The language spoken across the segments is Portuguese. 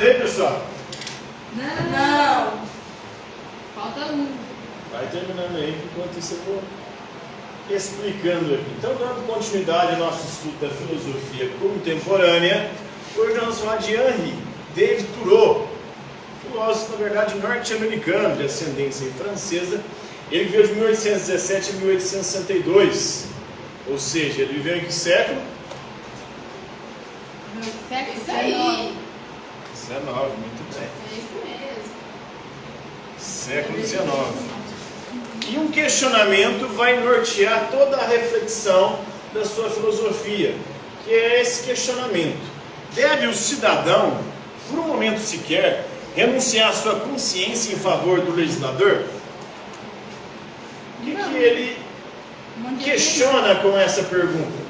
terminando aí, pessoal? Não. Falta um. Vai terminando aí, enquanto isso eu vou explicando aqui. Então, dando continuidade ao nosso estudo da filosofia contemporânea, hoje nós vamos falar de Henri David Thoreau, filósofo, na verdade, norte-americano, de ascendência francesa. Ele viveu de 1817 a 1862, ou seja, ele viveu em que século? Século Isso aí. 19, muito bem. É isso mesmo. Século XIX. E um questionamento vai nortear toda a reflexão da sua filosofia, que é esse questionamento: deve o cidadão, por um momento sequer, renunciar à sua consciência em favor do legislador? O que ele questiona com essa pergunta?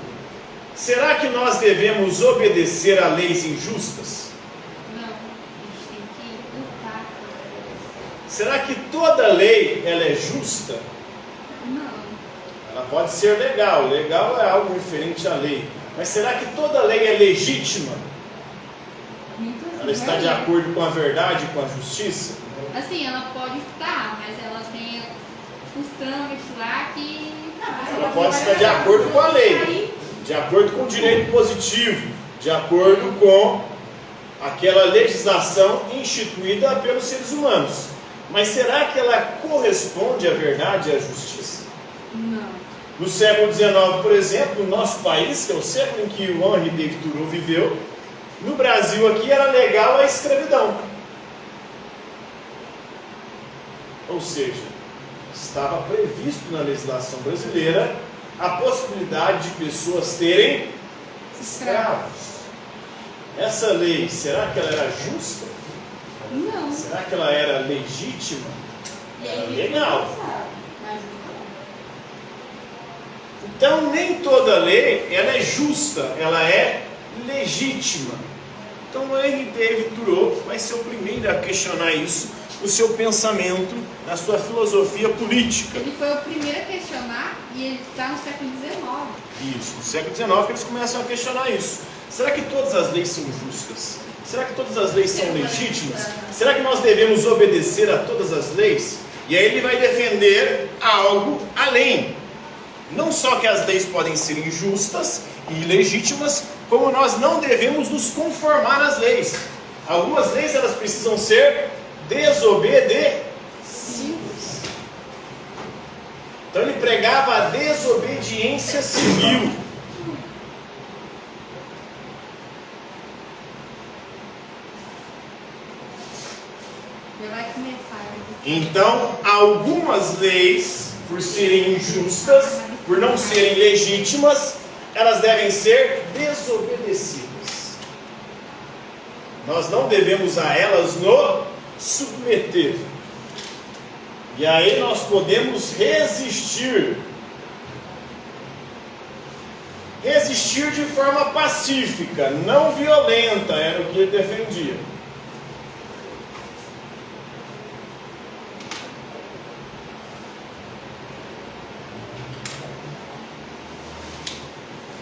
Será que nós devemos obedecer a leis injustas? Não. A gente tem que lutar. Será que toda lei ela é justa? Não. Ela pode ser legal. Legal é algo referente à lei. Mas será que toda lei é legítima? Ela está de acordo com a verdade e com a justiça? Assim, ela pode estar, mas ela tem os trâmites lá que... Ela pode estar de acordo com a lei, de acordo com o direito positivo, de acordo com aquela legislação instituída pelos seres humanos. Mas será que ela corresponde à verdade e à justiça? Não. No século XIX, por exemplo, no nosso país, que é o século em que o Henri David Thoreau viveu, no Brasil aqui era legal a escravidão. Ou seja, estava previsto na legislação brasileira a possibilidade de pessoas terem escravos. Essa lei, será que ela era justa? Não. Será que ela era legítima? Era legal. Então, nem toda lei ela é justa, ela é legítima. Então, o Henri David Thoreau vai ser o primeiro a questionar isso no seu pensamento, na sua filosofia política. Ele foi o primeiro a questionar e ele está no século XIX. Isso, no século XIX que eles começam a questionar isso. Será que todas as leis são justas? Será que todas as leis são legítimas? Será que nós devemos obedecer a todas as leis? E aí ele vai defender algo além. Não só que as leis podem ser injustas e ilegítimas, como nós não devemos nos conformar às leis. Algumas leis elas precisam ser desobedecidas. Então ele pregava a desobediência civil. Já vai começar. Então, algumas leis, por serem injustas, por não serem legítimas, elas devem ser desobedecidas. Nós não devemos a elas nos submeter. E aí nós podemos resistir. Resistir de forma pacífica, não violenta, era o que ele defendia.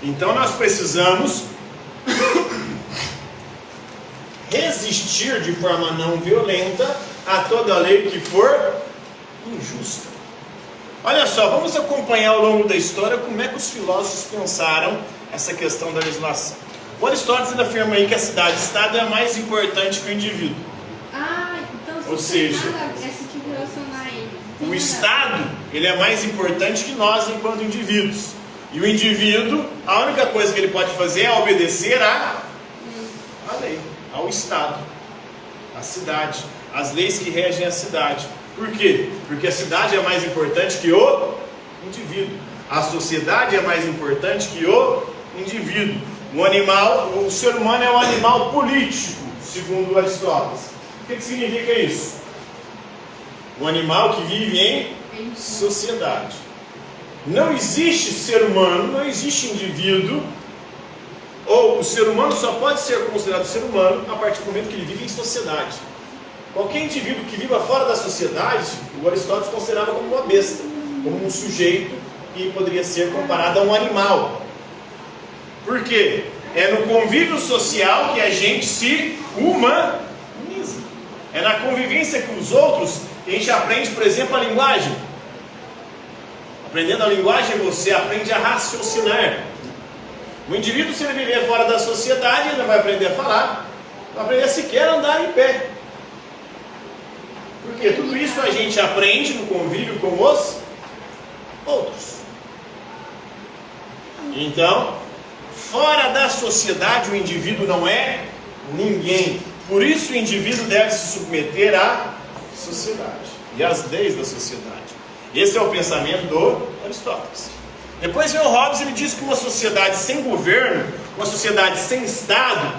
Então nós precisamos resistir de forma não violenta a toda lei que for injusta. Olha só, vamos acompanhar ao longo da história como é que os filósofos pensaram essa questão da legislação. O Aristóteles afirma aí que a cidade-estado é mais importante que o indivíduo. Então Ou seja, esse tipo de relacionar ele. o Estado ele é mais importante que nós enquanto indivíduos. E o indivíduo, a única coisa que ele pode fazer é obedecer à lei, ao Estado, à cidade, às leis que regem a cidade. Por quê? Porque a cidade é mais importante que o indivíduo. A sociedade é mais importante que o indivíduo. O animal, o ser humano é um animal político, segundo Aristóteles. O que significa isso? Um animal que vive em sociedade. Não existe ser humano, não existe indivíduo, ou o ser humano só pode ser considerado ser humano a partir do momento que ele vive em sociedade. Qualquer indivíduo que viva fora da sociedade, o Aristóteles considerava como uma besta, como um sujeito que poderia ser comparado a um animal. Por quê? É no convívio social que a gente se É na convivência com os outros que a gente aprende, por exemplo, a linguagem. Aprendendo a linguagem, você aprende a raciocinar. O indivíduo, se ele viver fora da sociedade, ele não vai aprender a falar, não vai aprender sequer a andar em pé. Porque tudo isso a gente aprende no convívio com os outros. Então, fora da sociedade, o indivíduo não é ninguém. Por isso o indivíduo deve se submeter à sociedade e às leis da sociedade. Esse é o pensamento do Aristóteles. Depois vem o Hobbes, ele diz que uma sociedade sem governo, uma sociedade sem Estado,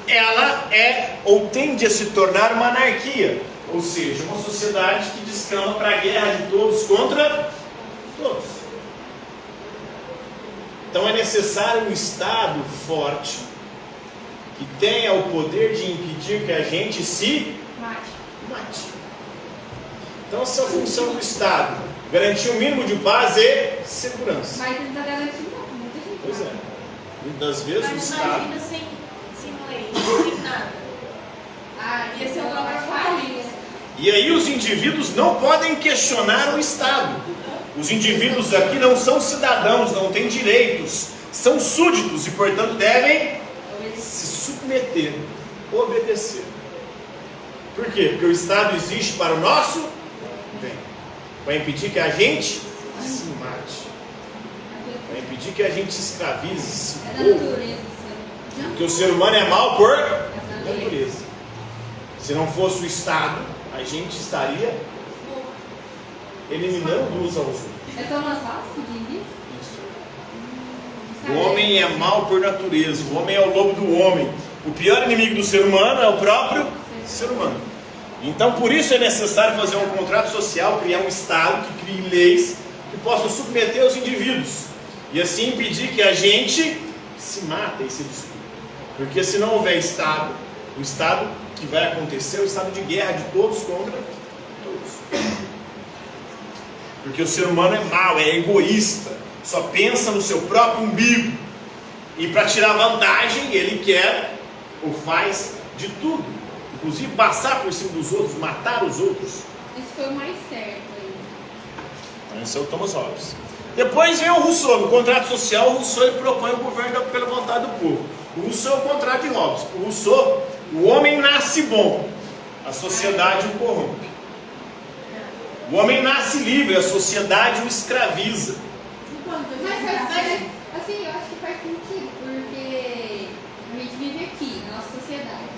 ela é ou tende a se tornar uma anarquia. Ou seja, uma sociedade que descamba para a guerra de todos contra todos. Então é necessário um Estado forte, que tenha o poder de impedir que a gente se mate. Então essa é a função do Estado, garantir o mínimo de paz e segurança. Mas ele está garantindo muita gente. Pois é. Muitas vezes o Estado... Imagina sem lei, sem nada. Ia ser uma farinha. E aí os indivíduos não podem questionar o Estado. Os indivíduos aqui não são cidadãos, não têm direitos, são súditos e, portanto, devem se submeter, obedecer. Por quê? Porque o Estado existe para o nosso bem, para impedir que a gente se mate, para impedir que a gente se escravize, se morra. Porque o ser humano é mau por natureza. Se não fosse o Estado, a gente estaria eliminando uns aos outros. É Thomas Hobbes que diz isso? O homem é mau por natureza, o homem é o lobo do homem. O pior inimigo do ser humano é o próprio ser humano. Então, por isso é necessário fazer um contrato social, criar um Estado que crie leis que possam submeter os indivíduos e assim impedir que a gente se mate e se destrua. Porque se não houver Estado, o Estado que vai acontecer é o estado de guerra de todos contra todos. Porque o ser humano é mau, é egoísta, só pensa no seu próprio umbigo. E para tirar vantagem, ele quer ou faz de tudo, inclusive passar por cima dos outros, matar os outros. Esse foi o mais certo aí. Esse é o Thomas Hobbes. Depois vem o Rousseau. No contrato social, o Rousseau ele propõe o governo pela vontade do povo. O Rousseau é o contrário de Hobbes. O Rousseau, o homem nasce bom, a sociedade o corrompe. O homem nasce livre, a sociedade o escraviza. Mas assim, eu acho que faz sentido, porque a gente vive aqui, na nossa sociedade,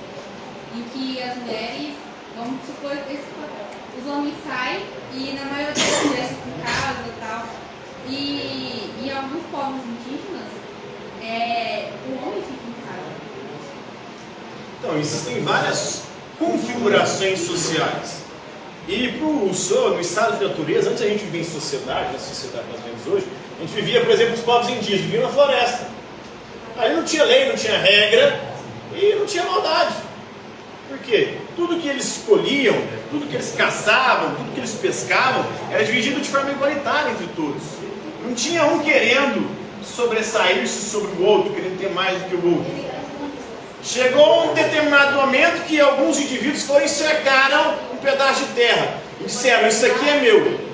em que as mulheres, vamos supor, os homens saem e na maioria das mulheres ficam em casa e tal, e em alguns povos indígenas, o homem fica em casa. Então, existem várias configurações sociais. E para o Rousseau, no estado de natureza, antes a gente vivia em sociedade, na sociedade que nós vivemos hoje, a gente vivia, por exemplo, os povos indígenas, viviam na floresta. Aí não tinha lei, não tinha regra e não tinha maldade. Por quê? Tudo que eles escolhiam, tudo que eles caçavam, tudo que eles pescavam, era dividido de forma igualitária entre todos. Não tinha um querendo sobressair-se sobre o outro, querendo ter mais do que o outro. Chegou um determinado momento que alguns indivíduos foram e cercaram um pedaço de terra e disseram: isso aqui é meu.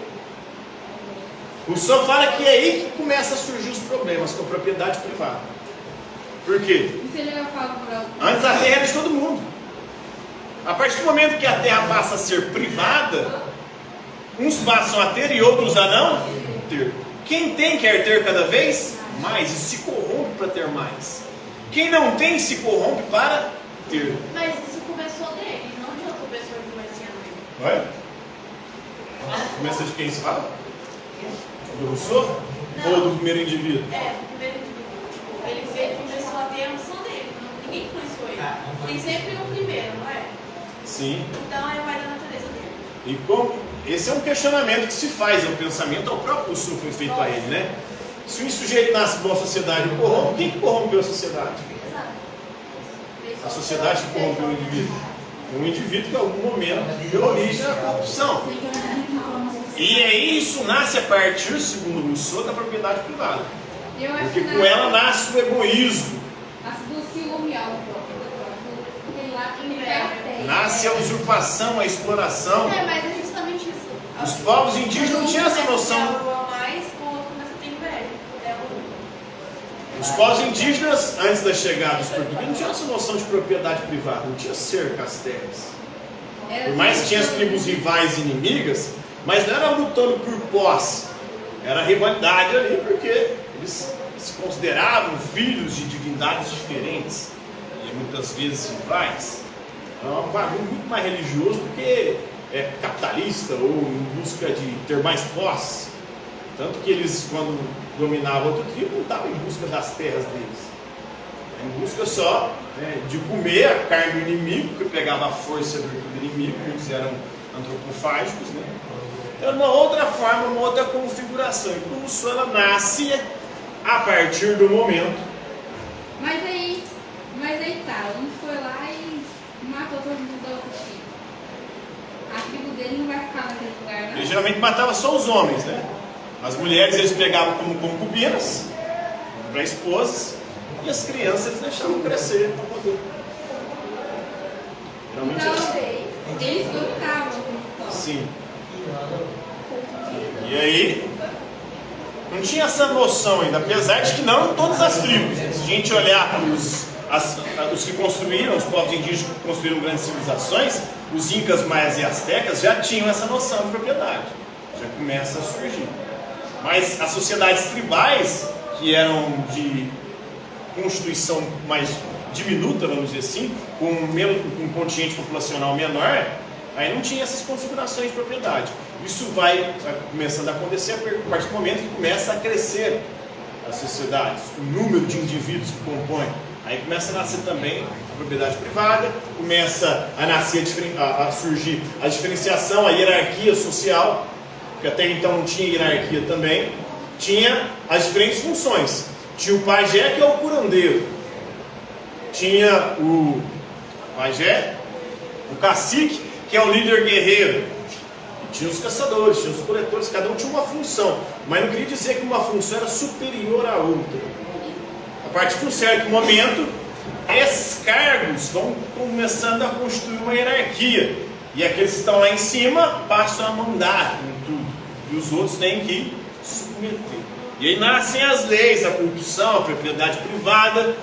O Rousseau fala que é aí que começa a surgir os problemas com a propriedade privada. Por quê? Antes a terra era de todo mundo. A partir do momento que a terra passa a ser privada, uns passam a ter e outros a não ter. Quem tem quer ter cada vez mais e se corrompe para ter mais. Quem não tem se corrompe para ter. Mas isso começou dele, não de outra pessoa influenciando ele. Ué? Começa de quem se fala? Do Rousseau? Não. Ou do primeiro indivíduo? O primeiro indivíduo. Ele começou a ter a noção dele, ninguém influenciou ele. Tem sempre um primeiro, não é? Sim. Então vai da natureza dele. E como? Esse é um questionamento que se faz, é um pensamento ao próprio Rousseau foi feito a ele, né? Se um sujeito nasce numa sociedade corrompe, quem que corrompeu a sociedade? Exato. A sociedade que corrompeu o indivíduo. Um indivíduo que em algum momento deu origem à corrupção. E aí isso nasce a partir, segundo Rousseau, da propriedade privada. Porque com ela nasce o egoísmo. Nasce do ciúme ao próprio. Aquele lá que quer a terra. Nasce a usurpação, a exploração. Mas é justamente isso. Os povos indígenas não tinham essa noção. Os povos indígenas, antes da chegada dos portugueses, não tinham essa noção de propriedade privada, não tinha cerca às terras. Por mais que tinha as tribos rivais e inimigas, mas não era lutando por posse, era rivalidade ali, porque eles se consideravam filhos de divindades diferentes e muitas vezes rivais. É um bagulho muito mais religioso do que capitalista ou em busca de ter mais posse. Tanto que eles, quando dominavam outro tribo, não estavam em busca das terras deles. Em busca só de comer a carne do inimigo, que pegava a força do inimigo, eles eram antropofágicos, né? Então, uma outra forma, uma outra configuração. E como isso ela nasce a partir do momento. Mas aí tá, um foi lá e matou todo mundo da outra tribo. A tribo dele não vai ficar naquele lugar, não? Ele geralmente matava só os homens, né? As mulheres eles pegavam como concubinas, para esposas, e as crianças eles deixavam crescer para poder. Geralmente então, eles dominavam o território. Sim. E aí, não tinha essa noção ainda, apesar de que não em todas as tribos. Se a gente olhar para os que construíram, os povos indígenas que construíram grandes civilizações, os incas, maias e astecas já tinham essa noção de propriedade. Já começa a surgir. Mas as sociedades tribais, que eram de constituição mais diminuta, vamos dizer assim, com um contingente populacional menor, aí não tinha essas configurações de propriedade. Isso vai começando a acontecer a partir do momento que começa a crescer as sociedades, o número de indivíduos que compõem. Aí começa a nascer também a propriedade privada, começa a nascer a surgir a diferenciação, a hierarquia social, que até então não tinha hierarquia também, tinha as diferentes funções. Tinha o pajé, que é o curandeiro, tinha o pajé, o cacique, que é o líder guerreiro, e tinha os caçadores, tinha os coletores, cada um tinha uma função, mas não queria dizer que uma função era superior à outra. A partir de um certo momento, esses cargos vão começando a constituir uma hierarquia, e aqueles que estão lá em cima passam a mandar em tudo, e os outros têm que submeter. E aí nascem as leis, a corrupção, a propriedade privada.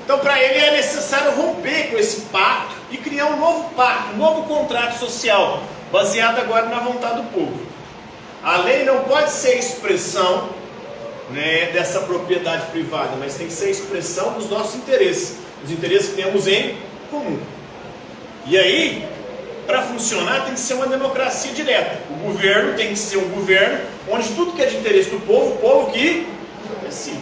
Então, para ele é necessário romper com esse pacto e criar um novo pacto, um novo contrato social, baseado agora na vontade do povo. A lei não pode ser expressão, né, dessa propriedade privada, mas tem que ser expressão dos nossos interesses, os interesses que temos em comum. E aí, para funcionar, tem que ser uma democracia direta. O governo tem que ser um governo onde tudo que é de interesse do povo, o povo que decide.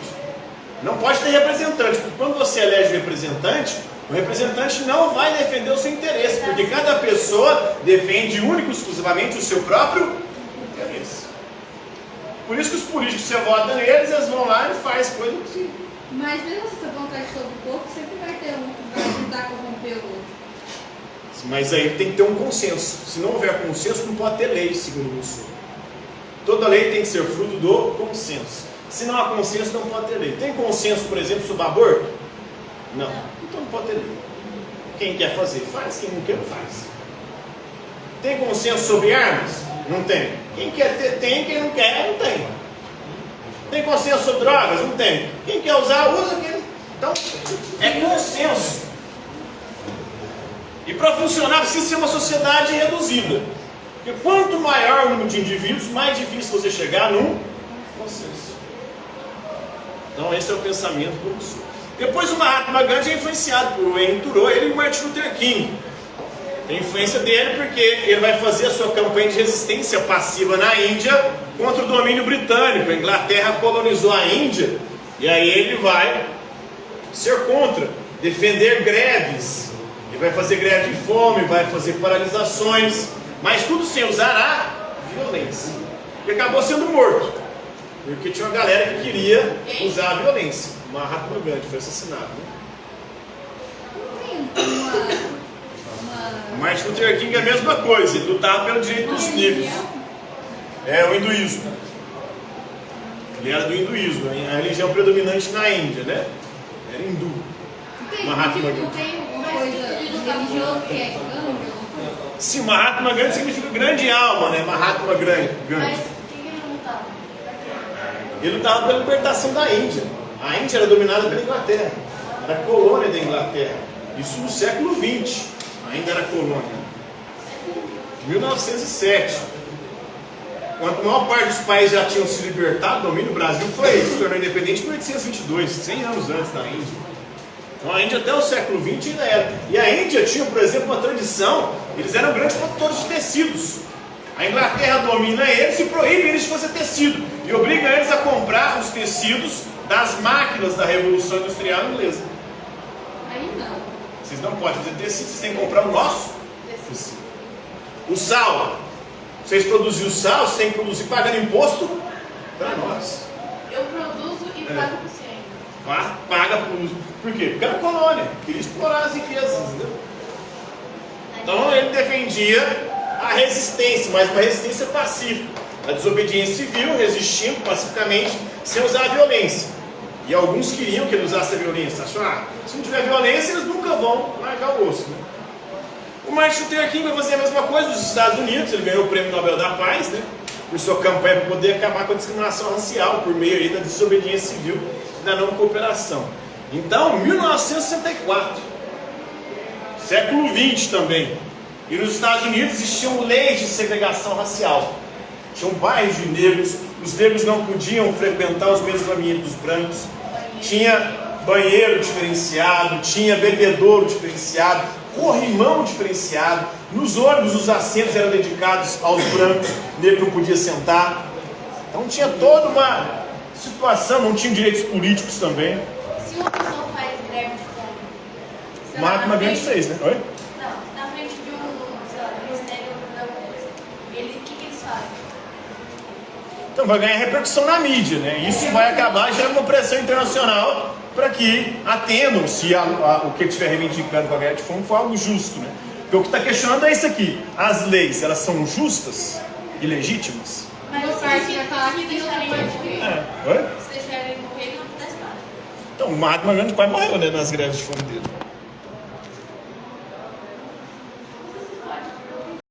Não pode ter representante, porque quando você elege o representante não vai defender o seu interesse, porque cada pessoa defende único e exclusivamente o seu próprio interesse. Por isso que os políticos, você vota neles, eles vão lá e fazem coisas assim. Mas mesmo se você vontade sobre o povo, sempre vai ter um que vai tentar corromper o outro. Mas aí tem que ter um consenso. Se não houver consenso, não pode ter lei, segundo o Rousseau. Toda lei tem que ser fruto do consenso. Se não há consenso, não pode ter lei. Tem consenso, por exemplo, sobre aborto? Não. Então não pode ter lei. Quem quer fazer, faz. Quem não quer, não faz. Tem consenso sobre armas? Não tem. Quem quer ter, tem. Quem não quer, não tem. Tem consenso sobre drogas? Não tem. Quem quer usar, usa. Então, é consenso. E para funcionar precisa ser uma sociedade reduzida. Porque quanto maior o número de indivíduos, mais difícil você chegar num consenso. Então esse é o pensamento do Rousseau. Depois o Mahatma Gandhi é influenciado por Henry Thoreau, ele e o Martin Luther King. Tem influência dele porque ele vai fazer a sua campanha de resistência passiva na Índia contra o domínio britânico. A Inglaterra colonizou a Índia e aí ele vai ser contra, defender greves. Ele vai fazer greve de fome, vai fazer paralisações, mas tudo sem usar a violência. E acabou sendo morto, porque tinha uma galera que queria usar a violência. O Mahatma Gandhi foi assassinado. Não tem O Martin Luther King é a mesma coisa, ele lutava pelo direito dos negros. É o hinduísmo. Ele era do hinduísmo, a religião predominante na Índia, né? Era hindu. Mahatma Gandhi. coisa religiosa que é Gandhi, alguma coisa? Sim, Mahatma Gandhi significa grande alma, né? Mahatma Gandhi. Mas por que ele não lutava? Ele lutava pela libertação da Índia. A Índia era dominada pela Inglaterra. Era colônia da Inglaterra. Isso no século XX. Ainda era colônia. 1907. Quando a maior parte dos países já tinham se libertado, o domínio do Brasil se tornou independente em 1822, 100 anos antes da Índia. Então a Índia até o século XX ainda era. E a Índia tinha, por exemplo, uma tradição, eles eram grandes produtores de tecidos. A Inglaterra domina eles e proíbe eles de fazer tecido. E obriga eles a comprar os tecidos das máquinas da Revolução Industrial Inglesa. Aí não. Vocês não podem fazer tecido, vocês têm que comprar o nosso tecido. O sal. Vocês produzem o sal, vocês têm que produzir pagando imposto para nós. Eu produzo e pago por você ainda. Paga por quê? Porque era colônia, queria explorar as riquezas, entendeu? Então ele defendia a resistência, mas uma resistência pacífica, a desobediência civil, resistindo pacificamente, sem usar a violência. E alguns queriam que ele usasse a violência, acharam, se não tiver violência, eles nunca vão largar o osso, né? O Martin Luther King vai fazer a mesma coisa nos Estados Unidos, ele ganhou o Prêmio Nobel da Paz, né? Por sua campanha para poder acabar com a discriminação racial, por meio aí da desobediência civil e da não cooperação. Então, 1964, século XX também, e nos Estados Unidos existiam leis de segregação racial. Tinham bairros de negros, os negros não podiam frequentar os mesmos ambientes dos brancos, tinha banheiro diferenciado, tinha bebedouro diferenciado, corrimão diferenciado, nos ônibus os assentos eram dedicados aos brancos, o negro não podia sentar. Então tinha toda uma situação, não tinha direitos políticos também. Se uma pessoa faz greve de fome, Mahatma Gandhi fez, né? Oi? Não, na frente de sei lá, do Ministério da Coisa, o que eles fazem? Então vai ganhar repercussão na mídia, né? Isso vai acabar gerando uma pressão internacional para que atendam se o que estiver reivindicando com a greve de fome for algo justo, né? Porque o que está questionando é isso aqui: as leis, elas são justas e legítimas? Mas Uma parte se vai falar que deixarem não ele pode morrer, Oi? se deixarem ele morrer, não acontece nada. Então o Mahatma Gandhi quase morreu, né, nas greves de fome dele.